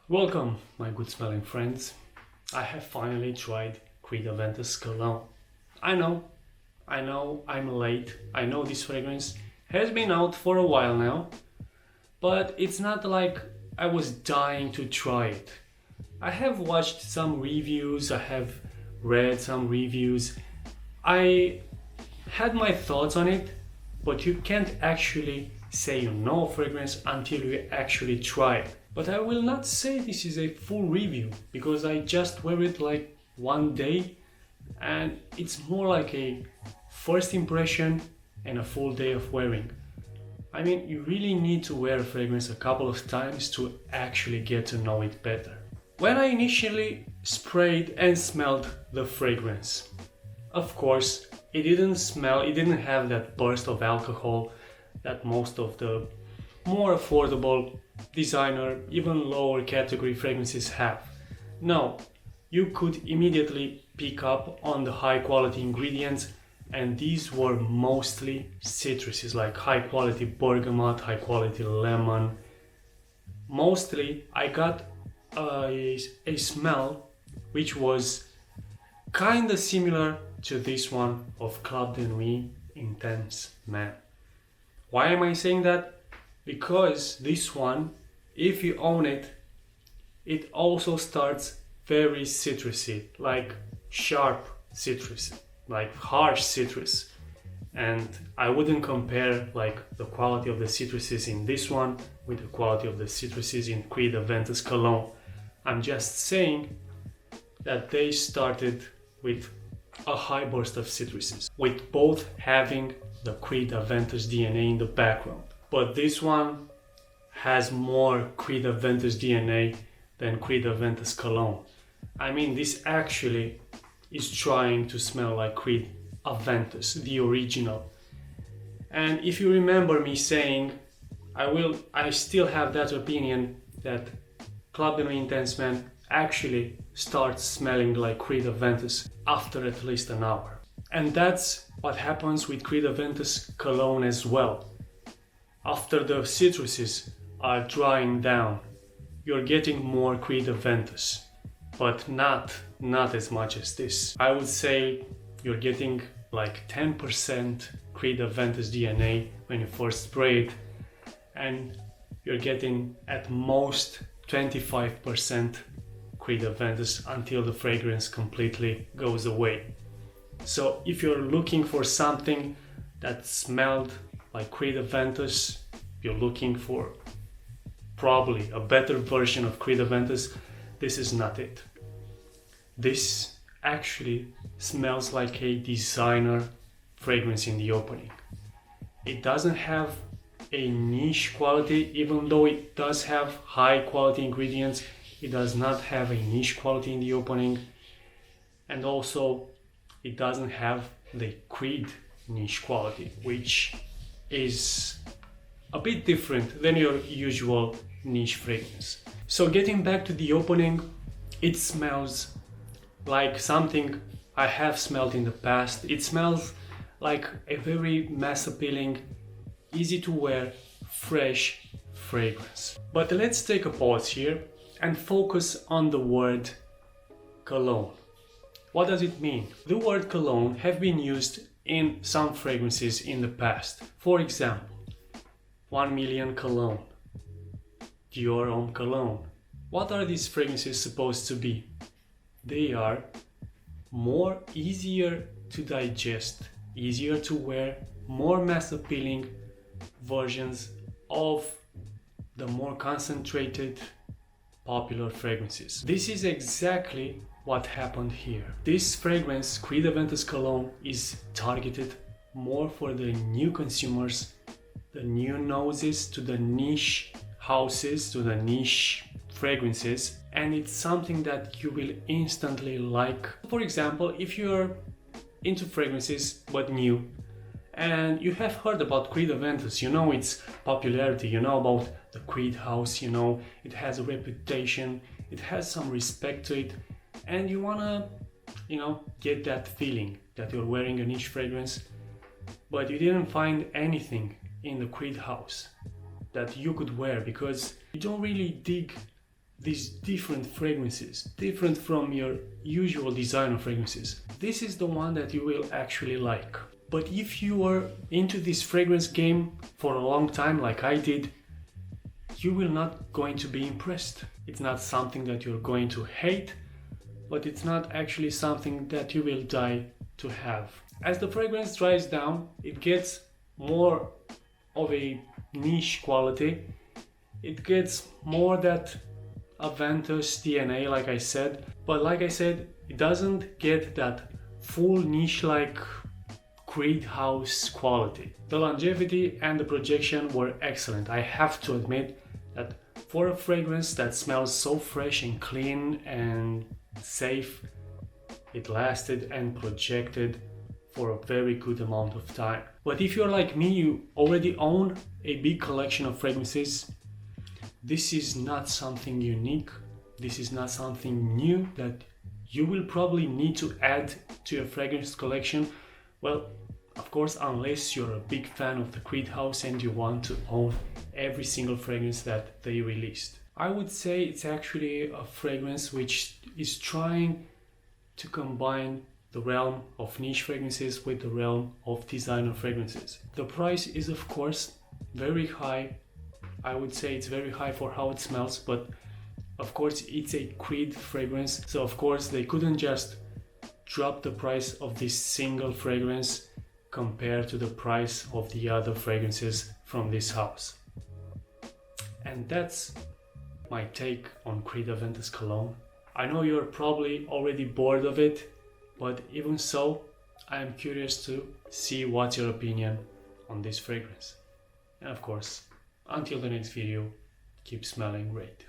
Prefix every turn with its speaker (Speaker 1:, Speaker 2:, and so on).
Speaker 1: Welcome, my good smelling friends. I have finally tried Creed Aventus Cologne. I know, I'm late. I know this fragrance has been out for a while now, but it's not like I was dying to try it. I have watched some reviews, I have read some reviews. I had my thoughts on it, but you can't actually say you know a fragrance until you actually try it. But I will not say this is a full review because I just wear it like one day and it's more like a first impression and a full day of wearing. I mean, you really need to wear a fragrance a couple of times to actually get to know it better. When I initially sprayed and smelled the fragrance, of course, it didn't have that burst of alcohol that most of the more affordable designer, even lower category fragrances have. No, you could immediately pick up on the high quality ingredients, and these were mostly citruses like high quality bergamot, high quality lemon. Mostly I got a smell which was kinda similar to this one of Club de Nuit Intense Man. Why am I saying that? Because this one, if you own it, it also starts very citrusy, like sharp citrus, like harsh citrus. And I wouldn't compare like the quality of the citruses in this one with the quality of the citruses in Creed Aventus Cologne. I'm just saying that they started with a high burst of citruses, with both having the Creed Aventus DNA in the background. But this one has more Creed Aventus DNA than Creed Aventus Cologne. I mean, this actually is trying to smell like Creed Aventus, the original. And if you remember me saying, I still have that opinion that Club de Nuit Intense Man actually starts smelling like Creed Aventus after at least an hour. And that's what happens with Creed Aventus Cologne as well. After the citruses are drying down, you're getting more Creed Aventus, but not as much as this. I would say you're getting like 10% Creed Aventus DNA when you first spray it, and you're getting at most 25% Creed Aventus until the fragrance completely goes away. So if you're looking for something that smelled like Creed Aventus, you're looking for probably a better version of Creed Aventus, this is not it. This actually smells like a designer fragrance in the opening. It doesn't have a niche quality, even though it does have high quality ingredients. It does not have a niche quality in the opening, and also it doesn't have the Creed niche quality, which is a bit different than your usual niche fragrance. So getting back to the opening, it smells like something I have smelled in the past. It smells like a very mass appealing, easy to wear, fresh fragrance. But let's take a pause here and focus on the word cologne. What does it mean? The word cologne have been used in some fragrances in the past. For example, 1 Million Cologne, Dior Homme Cologne. What are these fragrances supposed to be? They are more easier to digest, easier to wear, more mass appealing versions of the more concentrated popular fragrances. This is exactly what happened here. This fragrance, Creed Aventus Cologne, is targeted more for the new consumers, the new noses, to the niche houses, to the niche fragrances, and it's something that you will instantly like. For example, if you're into fragrances but new, and you have heard about Creed Aventus, you know its popularity, you know about the Creed house, you know it has a reputation, it has some respect to it, and you wanna, get that feeling that you're wearing a niche fragrance, but you didn't find anything in the Creed house that you could wear because you don't really dig these different fragrances, different from your usual designer fragrances, this is the one that you will actually like. But if you are into this fragrance game for a long time like I did, you will not going to be impressed. It's not something that you're going to hate, but it's not actually something that you will die to have. As the fragrance dries down, it gets more of a niche quality. It gets more that Aventus DNA, like I said, but like I said, it doesn't get that full niche like Creed house quality. The longevity and the projection were excellent. I have to admit that for a fragrance that smells so fresh and clean and safe, it lasted and projected for a very good amount of time. But if you're like me, you already own a big collection of fragrances, this is not something unique, this is not something new that you will probably need to add to your fragrance collection. Well, of course, unless you're a big fan of the Creed house and you want to own every single fragrance that they released. I would say it's actually a fragrance which is trying to combine the realm of niche fragrances with the realm of designer fragrances. The price is of course very high. I would say it's very high for how it smells, but of course it's a Creed fragrance, so of course they couldn't just drop the price of this single fragrance compared to the price of the other fragrances from this house. And that's my take on Creed Aventus Cologne. I know you're probably already bored of it, but even so, I am curious to see what's your opinion on this fragrance. And of course, until the next video, keep smelling great.